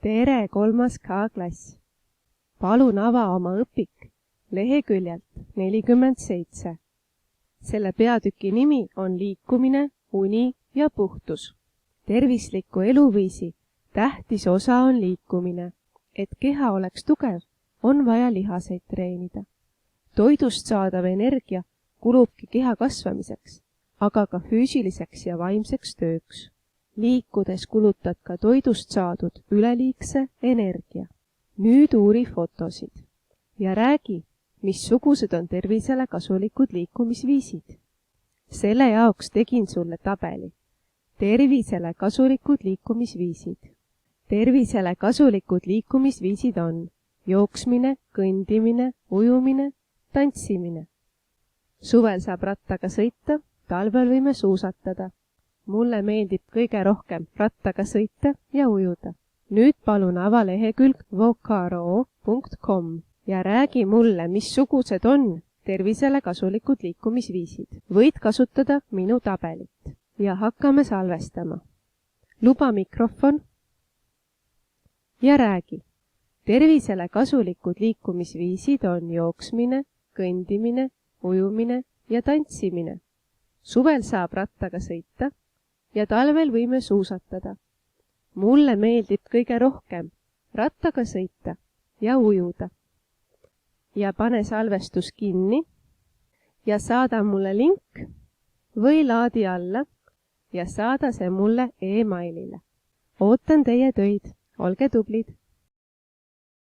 Tere 3. K-klass! Palun ava oma õpik leheküljelt 47. Selle peatüki nimi on liikumine, uni ja puhtus. Tervisliku eluviisi tähtis osa on liikumine. Et keha oleks tugev, on vaja lihaseid treenida. Toidust saadav energia kulubki keha kasvamiseks, aga ka füüsiliseks ja vaimseks tööks. Liikudes kulutad ka toidust saadud üleliigse energia. Nüüd uuri fotosid ja räägi, missugused on tervisele kasulikud liikumisviisid. Selle jaoks tegin sulle tabeli. Tervisele kasulikud liikumisviisid. Tervisele kasulikud liikumisviisid on jooksmine, kõndimine, ujumine, tantsimine. Suvel saab rattaga sõita, talvel võime suusatada. Mulle meeldib kõige rohkem rattaga sõita ja ujuda. Nüüd palun ava lehekülg vocaro.com ja räägi mulle, missugused on tervisele kasulikud liikumisviisid. Võid kasutada minu tabelit ja hakkame salvestama. Luba mikrofon ja räägi. Tervisele kasulikud liikumisviisid on jooksmine, kõndimine, ujumine ja tantsimine. Suvel saab rattaga sõita ja talvel võime suusatada. Mulle meeldib kõige rohkem rattaga sõita ja ujuda. Ja pane salvestus kinni ja saada mulle link või laadi alla ja saada see mulle e-mailile. Ootan teie töid, olge tublid!